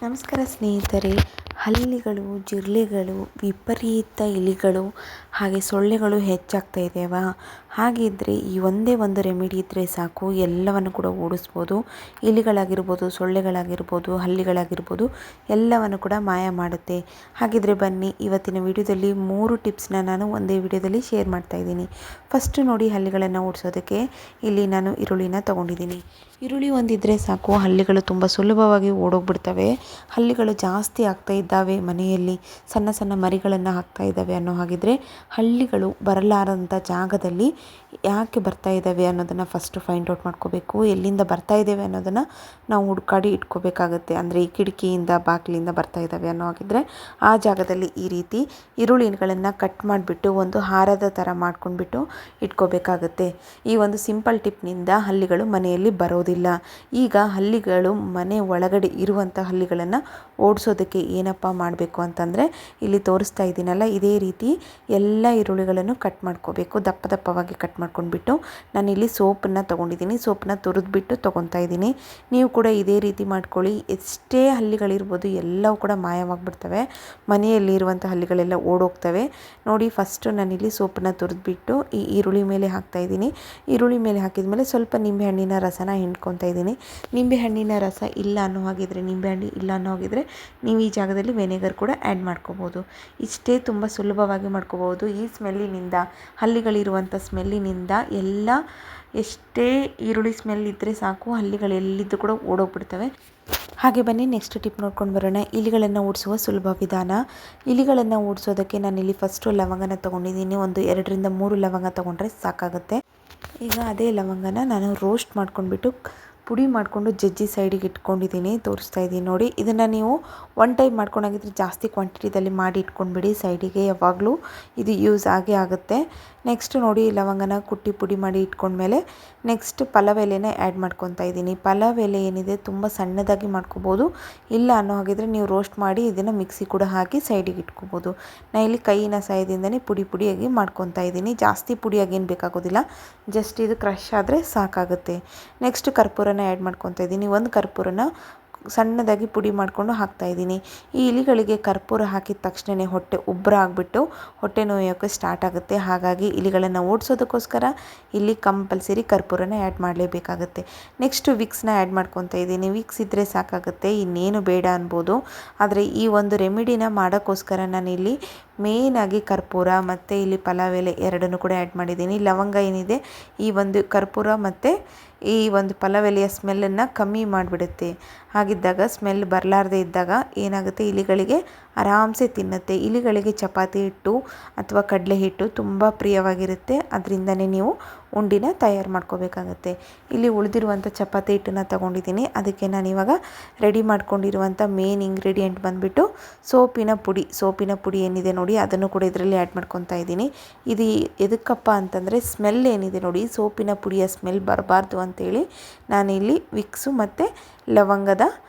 ನಮಸ್ಕಾರ ಸ್ನೇಹಿತರೆ. ಹಲ್ಲಿಗಳು, ಜಿರಳೆಗಳು, ವಿಪರೀತ ಇಲಿಗಳು ಹಾಗೆ ಸೊಳ್ಳೆಗಳು ಹೆಚ್ಚಾಗ್ತಾ ಇದೆಯಾ? ಹಾಗಿದ್ದರೆ ಈ ಒಂದೇ ಒಂದು ರೆಮಿಡಿ ಇದ್ದರೆ ಸಾಕು, ಎಲ್ಲವನ್ನು ಕೂಡ ಓಡಿಸ್ಬೋದು. ಇಲಿಗಳಾಗಿರ್ಬೋದು, ಸೊಳ್ಳೆಗಳಾಗಿರ್ಬೋದು, ಹಲ್ಲಿಗಳಾಗಿರ್ಬೋದು, ಎಲ್ಲವನ್ನು ಕೂಡ ಮಾಯ ಮಾಡುತ್ತೆ. ಹಾಗಿದ್ರೆ ಬನ್ನಿ, ಇವತ್ತಿನ ವಿಡಿಯೋದಲ್ಲಿ 3 ಟಿಪ್ಸ್ನ ನಾನು ಒಂದೇ ವಿಡಿಯೋದಲ್ಲಿ ಶೇರ್ ಮಾಡ್ತಾ ಇದ್ದೀನಿ. ಫಸ್ಟು ನೋಡಿ, ಹಲ್ಲಿಗಳನ್ನು ಓಡಿಸೋದಕ್ಕೆ ಇಲ್ಲಿ ನಾನು ಈರುಳ್ಳಿನ ತೊಗೊಂಡಿದ್ದೀನಿ. ಈರುಳ್ಳಿ ಒಂದಿದ್ದರೆ ಸಾಕು, ಹಲ್ಲಿಗಳು ತುಂಬ ಸುಲಭವಾಗಿ ಓಡೋಗ್ಬಿಡ್ತವೆ. ಹಲ್ಲಿಗಳು ಜಾಸ್ತಿ ಆಗ್ತಾ ಇದ್ದಾವೆ, ಮನೆಯಲ್ಲಿ ಸಣ್ಣ ಸಣ್ಣ ಮರಿಗಳನ್ನು ಹಾಕ್ತಾ ಇದ್ದಾವೆ ಅನ್ನೋ ಹಾಗಿದ್ರೆ ಹಳ್ಳಿಗಳು ಬರಲಾರಂಥ ಜಾಗದಲ್ಲಿ ಯಾಕೆ ಬರ್ತಾ ಇದ್ದಾವೆ ಅನ್ನೋದನ್ನು ಫಸ್ಟು ಫೈಂಡ್ ಔಟ್ ಮಾಡ್ಕೋಬೇಕು. ಎಲ್ಲಿಂದ ಬರ್ತಾ ಇದ್ದಾವೆ ಅನ್ನೋದನ್ನು ನಾವು ಹುಡ್ಕಾಡಿ ಇಟ್ಕೋಬೇಕಾಗತ್ತೆ. ಅಂದರೆ ಈ ಕಿಟಕಿಯಿಂದ, ಬಾಗಿಲಿಂದ ಬರ್ತಾ ಇದ್ದಾವೆ ಅನ್ನೋ ಹಾಗಿದ್ರೆ ಆ ಜಾಗದಲ್ಲಿ ಈ ರೀತಿ ಈರುಳ್ಳಿಗಳನ್ನು ಕಟ್ ಮಾಡಿಬಿಟ್ಟು ಒಂದು ಹಾರದ ಥರ ಮಾಡ್ಕೊಂಡ್ಬಿಟ್ಟು ಇಟ್ಕೋಬೇಕಾಗತ್ತೆ. ಈ ಒಂದು ಸಿಂಪಲ್ ಟಿಪ್ನಿಂದ ಹಲ್ಲಿಗಳು ಮನೆಯಲ್ಲಿ ಬರೋದಿಲ್ಲ. ಈಗ ಹಲ್ಲಿಗಳು ಮನೆ ಒಳಗಡೆ ಇರುವಂಥ ಹಲ್ಲಿಗಳನ್ನು ಓಡಿಸೋದಕ್ಕೆ ಏನಪ್ಪ ಮಾಡಬೇಕು ಅಂತಂದರೆ, ಇಲ್ಲಿ ತೋರಿಸ್ತಾ ಇದ್ದೀನಲ್ಲ, ಇದೇ ರೀತಿ ಎಲ್ಲ ಈರುಳ್ಳಿಗಳನ್ನು ಕಟ್ ಮಾಡ್ಕೋಬೇಕು. ದಪ್ಪ ದಪ್ಪವಾಗಿ ಕಟ್ ಮಾಡ್ಕೊಂಡ್ಬಿಟ್ಟು ನಾನಿಲ್ಲಿ ಸೋಪನ್ನು ತೊಗೊಂಡಿದ್ದೀನಿ. ಸೋಪನ್ನ ತುರಿದ್ಬಿಟ್ಟು ತೊಗೊತಾ ಇದ್ದೀನಿ. ನೀವು ಕೂಡ ಇದೇ ರೀತಿ ಮಾಡ್ಕೊಳ್ಳಿ. ಎಷ್ಟೇ ಹಲ್ಲಿಗಳಿರ್ಬೋದು, ಎಲ್ಲವೂ ಕೂಡ ಮಾಯವಾಗಿಬಿಡ್ತವೆ. ಮನೆಯಲ್ಲಿ ಇರುವಂಥ ಹಲ್ಲಿಗಳೆಲ್ಲ ಓಡೋಗ್ತವೆ. ನೋಡಿ, ಫಸ್ಟು ನಾನಿಲ್ಲಿ ಸೋಪನ್ನು ತುರಿದ್ಬಿಟ್ಟು ಈ ಈರುಳ್ಳಿ ಮೇಲೆ ಹಾಕ್ತಾಯಿದ್ದೀನಿ. ಈರುಳ್ಳಿ ಮೇಲೆ ಹಾಕಿದ ಸ್ವಲ್ಪ ನಿಂಬೆಹಣ್ಣಿನ ರಸನ ಹಿಂಡ್ಕೊತಾ ಇದ್ದೀನಿ. ನಿಂಬೆಹಣ್ಣಿನ ರಸ ಇಲ್ಲ ಅನ್ನೋ ಹಾಗಿದ್ರೆ, ನಿಂಬೆಹಣ್ಣು ಇಲ್ಲ ಅನ್ನೋ ಹಾಗಿದ್ರೆ ನೀವು ಈ ಜಾಗದಲ್ಲಿ ವೆನಿಗರ್ ಕೂಡ ಆ್ಯಡ್ ಮಾಡ್ಕೋಬೋದು. ಇಷ್ಟೇ, ತುಂಬ ಸುಲಭವಾಗಿ ಮಾಡ್ಕೋಬೋದು. ಈ ಸ್ಮೆಲ್ಲಿನಿಂದ, ಹಲ್ಲಿಗಳಿರುವಂಥ ಸ್ಮೆಲ್ಲಿನಿಂದ ಎಲ್ಲ, ಎಷ್ಟೇ ಈರುಳ್ಳಿ ಸ್ಮೆಲ್ ಇದ್ದರೆ ಸಾಕು, ಹಲ್ಲಿಗಳು ಎಲ್ಲಿದ್ದು ಕೂಡ ಓಡೋಗ್ಬಿಡ್ತವೆ. ಹಾಗೆ ಬನ್ನಿ, ನೆಕ್ಸ್ಟ್ ಟಿಪ್ ನೋಡ್ಕೊಂಡು ಬರೋಣ. ಇಲಿಗಳನ್ನು ಓಡಿಸುವ ಸುಲಭ ವಿಧಾನ. ಇಲಿಗಳನ್ನು ಓಡಿಸೋದಕ್ಕೆ ನಾನಿಲ್ಲಿ ಫಸ್ಟು ಲವಂಗನ ತೊಗೊಂಡಿದ್ದೀನಿ. ಒಂದು 2ರಿಂದ 3 ಲವಂಗ ತೊಗೊಂಡ್ರೆ ಸಾಕಾಗುತ್ತೆ. ಈಗ ಅದೇ ಲವಂಗನ ನಾನು ರೋಸ್ಟ್ ಮಾಡ್ಕೊಂಡ್ಬಿಟ್ಟು ಪುಡಿ ಮಾಡಿಕೊಂಡು ಜಜ್ಜಿ ಸೈಡಿಗೆ ಇಟ್ಕೊಂಡಿದ್ದೀನಿ. ತೋರಿಸ್ತಾ ಇದ್ದೀನಿ ನೋಡಿ. ಇದನ್ನು ನೀವು ಒನ್ ಟೈಮ್ ಮಾಡ್ಕೊಂಡಾಗಿದ್ರೆ ಜಾಸ್ತಿ ಕ್ವಾಂಟಿಟಿದಲ್ಲಿ ಮಾಡಿ ಇಟ್ಕೊಂಡ್ಬಿಡಿ ಸೈಡಿಗೆ. ಯಾವಾಗಲೂ ಇದು ಯೂಸ್ ಆಗೇ ಆಗುತ್ತೆ. ನೆಕ್ಸ್ಟ್ ನೋಡಿ, ಲವಂಗನ ಕುಟ್ಟಿ ಪುಡಿ ಮಾಡಿ ಇಟ್ಕೊಂಡ್ಮೇಲೆ ನೆಕ್ಸ್ಟ್ ಪಲಾವ್ ಎಲೆನ ಆ್ಯಡ್ ಮಾಡ್ಕೊತಾ ಇದ್ದೀನಿ. ಪಲಾವ್ ಎಲೆ ಏನಿದೆ ತುಂಬ ಸಣ್ಣದಾಗಿ ಮಾಡ್ಕೋಬೋದು. ಇಲ್ಲ ಅನ್ನೋ ಹಾಗಿದ್ರೆ ನೀವು ರೋಸ್ಟ್ ಮಾಡಿ ಇದನ್ನು ಮಿಕ್ಸಿ ಕೂಡ ಹಾಕಿ ಸೈಡಿಗೆ ಇಟ್ಕೋಬೋದು. ನಾನು ಇಲ್ಲಿ ಕೈಯಿನ ಸಹಾಯದಿಂದನೇ ಪುಡಿ ಪುಡಿಯಾಗಿ ಮಾಡ್ಕೊತಾ ಇದ್ದೀನಿ. ಜಾಸ್ತಿ ಪುಡಿಯಾಗಿ ಏನು ಬೇಕಾಗೋದಿಲ್ಲ, ಜಸ್ಟ್ ಇದು ಕ್ರಷ್ ಆದರೆ ಸಾಕಾಗುತ್ತೆ. ನೆಕ್ಸ್ಟ್ ಕರ್ಪೂರನ ಆ್ಯಡ್ ಮಾಡ್ಕೊತಾ ಇದ್ದೀನಿ. ಒಂದು ಕರ್ಪೂರನ ಸಣ್ಣದಾಗಿ ಪುಡಿ ಮಾಡಿಕೊಂಡು ಹಾಕ್ತಾಯಿದ್ದೀನಿ. ಈ ಇಲಿಗಳಿಗೆ ಕರ್ಪೂರ ಹಾಕಿದ ತಕ್ಷಣವೇ ಹೊಟ್ಟೆ ಉಬ್ಬರ ಆಗಿಬಿಟ್ಟು ಹೊಟ್ಟೆ ನೋಯೋಕ್ಕೆ ಸ್ಟಾರ್ಟ್ ಆಗುತ್ತೆ. ಹಾಗಾಗಿ ಇಲಿಗಳನ್ನು ಓಡಿಸೋದಕ್ಕೋಸ್ಕರ ಇಲ್ಲಿ ಕಂಪಲ್ಸರಿ ಕರ್ಪೂರನ ಆ್ಯಡ್ ಮಾಡಲೇಬೇಕಾಗುತ್ತೆ. ನೆಕ್ಸ್ಟು ವಿಕ್ಸ್ನ ಆ್ಯಡ್ ಮಾಡ್ಕೊತಾ ಇದ್ದೀನಿ. ವಿಕ್ಸ್ ಇದ್ದರೆ ಸಾಕಾಗುತ್ತೆ, ಇನ್ನೇನು ಬೇಡ ಅನ್ಬೋದು. ಆದರೆ ಈ ಒಂದು ರೆಮಿಡಿನ ಮಾಡೋಕ್ಕೋಸ್ಕರ ನಾನಿಲ್ಲಿ ಮೇಯ್ನಾಗಿ ಕರ್ಪೂರ ಮತ್ತು ಇಲ್ಲಿ ಪಲಾವ್ ಎಲೆ ಎರಡನ್ನೂ ಕೂಡ ಆ್ಯಡ್ ಮಾಡಿದ್ದೀನಿ. ಲವಂಗ ಏನಿದೆ, ಈ ಒಂದು ಕರ್ಪೂರ ಮತ್ತು ಈ ಒಂದು ಪಲಾವ್ ಎಲೆಯ ಸ್ಮೆಲ್ಲನ್ನು ಕಮ್ಮಿ ಮಾಡಿಬಿಡುತ್ತೆ. ಹಾಗಿದ್ದಾಗ, ಸ್ಮೆಲ್ ಬರಲಾರ್ದೆ ಇದ್ದಾಗ ಏನಾಗುತ್ತೆ, ಇಲಿಗಳಿಗೆ ಆರಾಮ್ಸೆ ತಿನ್ನುತ್ತೆ. ಇಲಿಗಳಿಗೆ ಚಪಾತಿ ಹಿಟ್ಟು ಅಥವಾ ಕಡಲೆ ಹಿಟ್ಟು ತುಂಬ ಪ್ರಿಯವಾಗಿರುತ್ತೆ. ಅದರಿಂದನೇ ನೀವು ಉಂಡಿನ ತಯಾರು ಮಾಡ್ಕೋಬೇಕಾಗತ್ತೆ. ಇಲ್ಲಿ ಉಳಿದಿರುವಂಥ ಚಪಾತಿ ಹಿಟ್ಟನ್ನು ತೊಗೊಂಡಿದ್ದೀನಿ. ಅದಕ್ಕೆ ನಾನಿವಾಗ ರೆಡಿ ಮಾಡ್ಕೊಂಡಿರುವಂಥ ಮೇನ್ ಇಂಗ್ರೀಡಿಯೆಂಟ್ ಬಂದುಬಿಟ್ಟು ಸೋಪಿನ ಪುಡಿ ಏನಿದೆ ನೋಡಿ, ಅದನ್ನು ಕೂಡ ಇದರಲ್ಲಿ ಆ್ಯಡ್ ಮಾಡ್ಕೊತಾ ಇದ್ದೀನಿ. ಇದು ಎದಕ್ಕಪ್ಪ ಅಂತಂದರೆ, ಸ್ಮೆಲ್ ಏನಿದೆ ನೋಡಿ, ಸೋಪಿನ ಪುಡಿಯ ಸ್ಮೆಲ್ ಬರಬಾರ್ದು ಅಂತೇಳಿ ನಾನಿಲ್ಲಿ ವಿಕ್ಸು ಮತ್ತು ಲವಂಗದ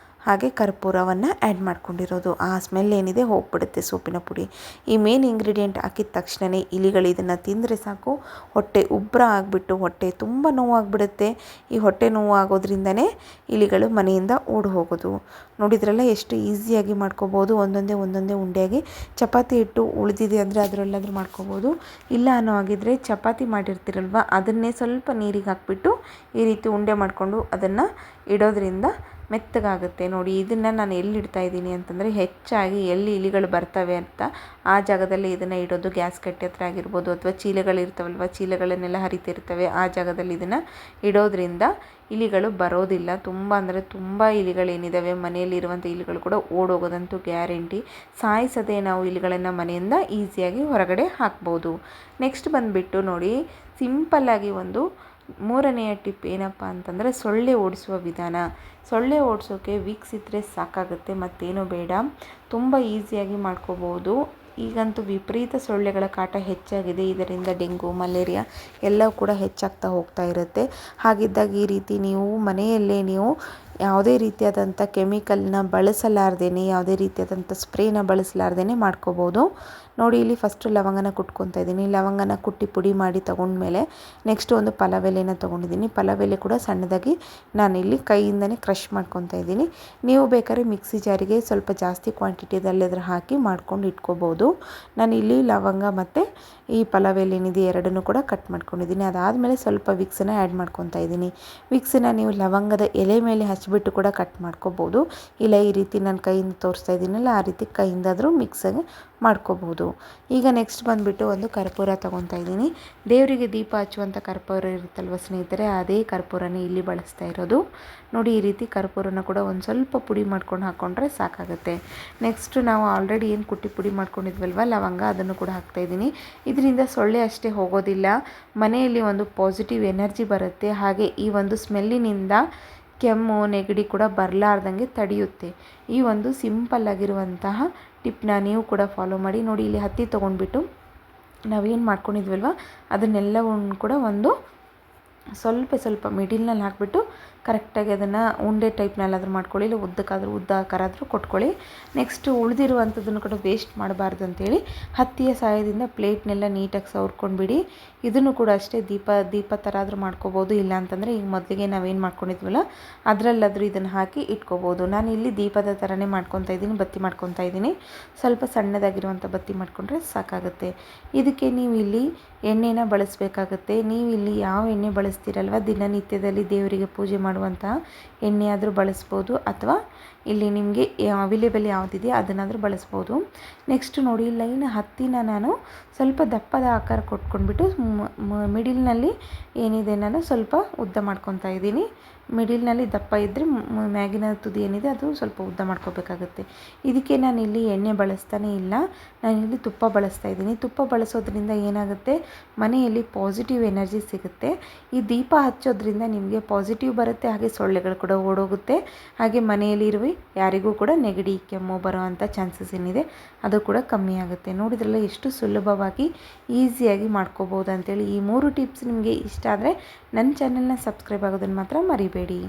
ಹಾಗೆ ಕರ್ಪೂರವನ್ನು ಆ್ಯಡ್ ಮಾಡ್ಕೊಂಡಿರೋದು. ಆ ಸ್ಮೆಲ್ ಏನಿದೆ ಹೋಗ್ಬಿಡುತ್ತೆ ಸೋಪಿನ ಪುಡಿ. ಈ ಮೇನ್ ಇಂಗ್ರೀಡಿಯೆಂಟ್ ಹಾಕಿದ ತಕ್ಷಣವೇ ಇಲಿಗಳು ಇದನ್ನು ತಿಂದರೆ ಸಾಕು, ಹೊಟ್ಟೆ ಉಬ್ಬರ ಆಗಿಬಿಟ್ಟು ಹೊಟ್ಟೆ ತುಂಬ ನೋವಾಗಿಬಿಡುತ್ತೆ. ಈ ಹೊಟ್ಟೆ ನೋವು ಆಗೋದ್ರಿಂದನೇ ಇಲಿಗಳು ಮನೆಯಿಂದ ಓಡಿ ಹೋಗೋದು. ನೋಡಿದ್ರಲ್ಲ ಎಷ್ಟು ಈಸಿಯಾಗಿ ಮಾಡ್ಕೋಬೋದು. ಒಂದೊಂದೇ ಉಂಡೆಯಾಗಿ. ಚಪಾತಿ ಹಿಟ್ಟು ಉಳಿದಿದೆ ಅಂದರೆ ಅದರಲ್ಲಾದರೂ ಮಾಡ್ಕೋಬೋದು. ಇಲ್ಲ ಅನ್ನೋ ಹಾಗಿದ್ರೆ ಚಪಾತಿ ಮಾಡಿರ್ತೀರಲ್ವ, ಅದನ್ನೇ ಸ್ವಲ್ಪ ನೀರಿಗೆ ಹಾಕ್ಬಿಟ್ಟು ಈ ರೀತಿ ಉಂಡೆ ಮಾಡಿಕೊಂಡು ಅದನ್ನು ಇಡೋದ್ರಿಂದ ಮೆತ್ತಗಾಗುತ್ತೆ. ನೋಡಿ, ಇದನ್ನು ನಾನು ಎಲ್ಲಿ ಇಡ್ತಾ ಇದ್ದೀನಿ ಅಂತಂದರೆ, ಹೆಚ್ಚಾಗಿ ಎಲ್ಲಿ ಇಲಿಗಳು ಬರ್ತವೆ ಅಂತ ಆ ಜಾಗದಲ್ಲಿ ಇದನ್ನು ಇಡೋದು. ಗ್ಯಾಸ್ ಕಟ್ಟೆ ಹತ್ರ ಆಗಿರ್ಬೋದು, ಅಥವಾ ಚೀಲಗಳಿರ್ತಾವಲ್ವ, ಚೀಲಗಳನ್ನೆಲ್ಲ ಹರಿತಿರ್ತವೆ, ಆ ಜಾಗದಲ್ಲಿ ಇದನ್ನು ಇಡೋದ್ರಿಂದ ಇಲಿಗಳು ಬರೋದಿಲ್ಲ. ತುಂಬ ಅಂದರೆ ತುಂಬ ಇಲಿಗಳೇನಿದ್ದಾವೆ, ಮನೆಯಲ್ಲಿರುವಂಥ ಇಲಿಗಳು ಕೂಡ ಓಡೋಗೋದಂತೂ ಗ್ಯಾರಂಟಿ. ಸಾಯಿಸದೆ ನಾವು ಇಲಿಗಳನ್ನು ಮನೆಯಿಂದ ಈಸಿಯಾಗಿ ಹೊರಗಡೆ ಹಾಕ್ಬೋದು. ನೆಕ್ಸ್ಟ್ ಬಂದುಬಿಟ್ಟು ನೋಡಿ, ಸಿಂಪಲ್ಲಾಗಿ ಒಂದು 3ನೆಯ ಟಿಪ್ ಏನಪ್ಪ ಅಂತಂದರೆ, ಸೊಳ್ಳೆ ಓಡಿಸುವ ವಿಧಾನ. ಸೊಳ್ಳೆ ಓಡಿಸೋಕ್ಕೆ ವಿಕ್ಸ್ ಇದ್ದರೆ ಸಾಕಾಗುತ್ತೆ, ಮತ್ತೇನೂ ಬೇಡ. ತುಂಬ ಈಸಿಯಾಗಿ ಮಾಡ್ಕೋಬೋದು. ಈಗಂತೂ ವಿಪರೀತ ಸೊಳ್ಳೆಗಳ ಕಾಟ ಹೆಚ್ಚಾಗಿದೆ. ಇದರಿಂದ ಡೆಂಗು, ಮಲೇರಿಯಾ ಎಲ್ಲವೂ ಕೂಡ ಹೆಚ್ಚಾಗ್ತಾ ಹೋಗ್ತಾ ಇರುತ್ತೆ. ಹಾಗಿದ್ದಾಗ ಈ ರೀತಿ ನೀವು ಮನೆಯಲ್ಲೇ ನೀವು ಯಾವುದೇ ರೀತಿಯಾದಂಥ ಕೆಮಿಕಲ್ನ ಬಳಸಲಾರ್ದೇ ಯಾವುದೇ ರೀತಿಯಾದಂಥ ಸ್ಪ್ರೇನ ಬಳಸಲಾರ್ದೇ ಮಾಡ್ಕೋಬೋದು. ನೋಡಿ ಇಲ್ಲಿ ಫಸ್ಟು ಲವಂಗನ ಕುಟ್ಕೊತಾ ಇದ್ದೀನಿ. ಲವಂಗನ ಕುಟ್ಟಿ ಪುಡಿ ಮಾಡಿ ತೊಗೊಂಡ್ಮೇಲೆ ನೆಕ್ಸ್ಟ್ ಒಂದು ಪಲಾವೆಲೆನ ತೊಗೊಂಡಿದ್ದೀನಿ. ಪಲಾವೆಲೆ ಕೂಡ ಸಣ್ಣದಾಗಿ ನಾನಿಲ್ಲಿ ಕೈಯಿಂದನೇ ಕ್ರಷ್ ಮಾಡ್ಕೊತಾ ಇದ್ದೀನಿ. ನೀವು ಬೇಕಾದ್ರೆ ಮಿಕ್ಸಿ ಜಾರಿಗೆ ಸ್ವಲ್ಪ ಜಾಸ್ತಿ ಕ್ವಾಂಟಿಟಿದಲ್ಲಾದ್ರೂ ಹಾಕಿ ಮಾಡ್ಕೊಂಡು ಇಟ್ಕೋಬೋದು. ನಾನಿಲ್ಲಿ ಲವಂಗ ಮತ್ತು ಈ ಪಲಾವೆಲೆ ಏನಿದೆ ಎರಡನ್ನೂ ಕೂಡ ಕಟ್ ಮಾಡ್ಕೊಂಡಿದ್ದೀನಿ. ಅದಾದಮೇಲೆ ಸ್ವಲ್ಪ ವಿಕ್ಸನ್ನು ಆ್ಯಡ್ ಮಾಡ್ಕೊತಾ ಇದ್ದೀನಿ. ವಿಕ್ಸನ್ನು ನೀವು ಲವಂಗದ ಎಲೆ ಮೇಲೆ ಹಚ್ಚಿಬಿಟ್ಟು ಕೂಡ ಕಟ್ ಮಾಡ್ಕೋಬೋದು. ಇಲ್ಲ ಈ ರೀತಿ ನಾನು ಕೈಯಿಂದ ತೋರಿಸ್ತಾ ಇದ್ದೀನಲ್ಲ ಆ ರೀತಿ ಕೈಯಿಂದಾದರೂ ಮಿಕ್ಸಾಗಿ ಮಾಡ್ಕೋಬೋದು. ಈಗ ನೆಕ್ಸ್ಟ್ ಬಂದುಬಿಟ್ಟು ಒಂದು ಕರ್ಪೂರ ತೊಗೊತಾ ಇದ್ದೀನಿ. ದೇವರಿಗೆ ದೀಪ ಹಚ್ಚುವಂಥ ಕರ್ಪೂರ ಇರುತ್ತಲ್ವ ಸ್ನೇಹಿತರೆ, ಅದೇ ಕರ್ಪೂರನೇ ಇಲ್ಲಿ ಬಳಸ್ತಾ ಇರೋದು. ನೋಡಿ ಈ ರೀತಿ ಕರ್ಪೂರನ ಕೂಡ ಒಂದು ಸ್ವಲ್ಪ ಪುಡಿ ಮಾಡ್ಕೊಂಡು ಹಾಕ್ಕೊಂಡ್ರೆ ಸಾಕಾಗುತ್ತೆ. ನೆಕ್ಸ್ಟು ನಾವು ಆಲ್ರೆಡಿ ಏನು ಕುಟ್ಟಿ ಪುಡಿ ಮಾಡ್ಕೊಂಡಿದ್ವಲ್ವ ಲವಂಗ, ಅದನ್ನು ಕೂಡ ಹಾಕ್ತಾಯಿದ್ದೀನಿ. ಇದರಿಂದ ಸೊಳ್ಳೆ ಅಷ್ಟೇ ಹೋಗೋದಿಲ್ಲ, ಮನೆಯಲ್ಲಿ ಒಂದು ಪಾಸಿಟಿವ್ ಎನರ್ಜಿ ಬರುತ್ತೆ. ಹಾಗೆ ಈ ಒಂದು ಸ್ಮೆಲ್ಲಿನಿಂದ ಕೆಮ್ಮು ನೆಗಡಿ ಕೂಡ ಬರಲಾರ್ದಂಗೆ ತಡೆಯುತ್ತೆ. ಈ ಒಂದು ಸಿಂಪಲ್ ಆಗಿರುವಂತಹ ಟಿಪ್ನ ನೀವು ಕೂಡ ಫಾಲೋ ಮಾಡಿ. ನೋಡಿ ಇಲ್ಲಿ ಹತ್ತಿ ತೊಗೊಂಡ್ಬಿಟ್ಟು ನಾವೇನು ಮಾಡ್ಕೊಂಡಿದ್ವಲ್ವ ಅದನ್ನೆಲ್ಲವನ್ನು ಕೂಡ ಒಂದು ಸ್ವಲ್ಪ ಮಿಡಿಲ್ನಲ್ಲಿ ಹಾಕಿಬಿಟ್ಟು ಕರೆಕ್ಟಾಗಿ ಅದನ್ನು ಉಂಡೆ ಟೈಪ್ನಲ್ಲಾದರೂ ಮಾಡ್ಕೊಳ್ಳಿ, ಇಲ್ಲ ಉದ್ದ ಆಕಾರಾದರೂ ಕೊಟ್ಕೊಳ್ಳಿ. ನೆಕ್ಸ್ಟು ಉಳಿದಿರುವಂಥದ್ದನ್ನು ಕೂಡ ವೇಸ್ಟ್ ಮಾಡಬಾರ್ದು ಅಂತೇಳಿ ಹತ್ತಿಯ ಸಹಾಯದಿಂದ ಪ್ಲೇಟ್ನೆಲ್ಲ ನೀಟಾಗಿ ಸವರ್ಕೊಂಡ್ಬಿಡಿ. ಇದನ್ನು ಕೂಡ ಅಷ್ಟೇ ದೀಪ ಥರ ಆದರೂ ಮಾಡ್ಕೋಬೋದು. ಇಲ್ಲ ಅಂತಂದರೆ ಈಗ ಮೊದಲಿಗೆ ನಾವೇನು ಮಾಡ್ಕೊಂಡಿದ್ವಲ್ಲ ಅದರಲ್ಲಾದರೂ ಇದನ್ನು ಹಾಕಿ ಇಟ್ಕೋಬೋದು. ನಾನು ಇಲ್ಲಿ ದೀಪದ ಥರನೇ ಮಾಡ್ಕೊತಾ ಇದ್ದೀನಿ, ಬತ್ತಿ ಮಾಡ್ಕೊತಾ ಇದ್ದೀನಿ. ಸ್ವಲ್ಪ ಸಣ್ಣದಾಗಿರುವಂಥ ಬತ್ತಿ ಮಾಡಿಕೊಂಡ್ರೆ ಸಾಕಾಗುತ್ತೆ. ಇದಕ್ಕೆ ನೀವು ಇಲ್ಲಿ ಎಣ್ಣೆನ ಬಳಸಬೇಕಾಗತ್ತೆ. ನೀವು ಇಲ್ಲಿ ಯಾವ ಎಣ್ಣೆ ಬಳಸ್ತೀರಲ್ವ ದಿನನಿತ್ಯದಲ್ಲಿ ದೇವರಿಗೆ ಪೂಜೆ ಮಾಡುವಂತಹ ಎಣ್ಣೆ ಆದರೂ ಬಳಸ್ಬೋದು, ಅಥವಾ ಇಲ್ಲಿ ನಿಮಗೆ ಅವೈಲೇಬಲ್ ಯಾವುದಿದೆ ಅದನ್ನಾದರೂ ಬಳಸ್ಬೋದು. ನೆಕ್ಸ್ಟ್ ನೋಡಿ ಲೈನ್ ಹತ್ತಿನ ನಾನು ಸ್ವಲ್ಪ ದಪ್ಪದ ಆಕಾರ ಕೊಟ್ಕೊಂಡ್ಬಿಟ್ಟು ಮಿಡಿಲ್ನಲ್ಲಿ ಏನಿದೆ ನಾನು ಸ್ವಲ್ಪ ಉದ್ದ ಮಾಡ್ಕೊತಾ ಇದ್ದೀನಿ. ಮಿಡಿಲ್ನಲ್ಲಿ ದಪ್ಪ ಇದ್ದರೆ ಮ್ಯಾಗಿನ ತುದಿ ಏನಿದೆ ಅದು ಸ್ವಲ್ಪ ಉದ್ದ ಮಾಡ್ಕೋಬೇಕಾಗುತ್ತೆ. ಇದಕ್ಕೆ ನಾನಿಲ್ಲಿ ಎಣ್ಣೆ ಬಳಸ್ತಾನೇ ಇಲ್ಲ, ನಾನಿಲ್ಲಿ ತುಪ್ಪ ಬಳಸ್ತಾ ಇದ್ದೀನಿ. ತುಪ್ಪ ಬಳಸೋದ್ರಿಂದ ಏನಾಗುತ್ತೆ, ಮನೆಯಲ್ಲಿ ಪಾಸಿಟಿವ್ ಎನರ್ಜಿ ಸಿಗುತ್ತೆ. ಈ ದೀಪ ಹಚ್ಚೋದ್ರಿಂದ ನಿಮಗೆ ಪಾಸಿಟಿವ್ ಬರುತ್ತೆ, ಹಾಗೆ ಸೊಳ್ಳೆಗಳು ಕೂಡ ಓಡೋಗುತ್ತೆ. ಹಾಗೆ ಮನೆಯಲ್ಲಿರುವ ಯಾರಿಗೂ ಕೂಡ ನೆಗಡಿ ಕೆಮ್ಮು ಬರೋ ಅಂಥ ಚಾನ್ಸಸ್ ಏನಿದೆ ಅದು ಕೂಡ ಕಮ್ಮಿ ಆಗುತ್ತೆ. ನೋಡಿದ್ರಲ್ಲ ಎಷ್ಟು ಸುಲಭವಾಗಿ ಈಸಿಯಾಗಿ ಮಾಡ್ಕೋಬೋದು ಅಂತೇಳಿ. ಈ 3 ಟಿಪ್ಸ್ ನಿಮಗೆ ಇಷ್ಟ ಆದರೆ ನನ್ನ ಚಾನೆಲ್ನ ಸಬ್ಸ್ಕ್ರೈಬ್ ಆಗೋದನ್ನು ಮಾತ್ರ ಮರಿಬೇಡಿ.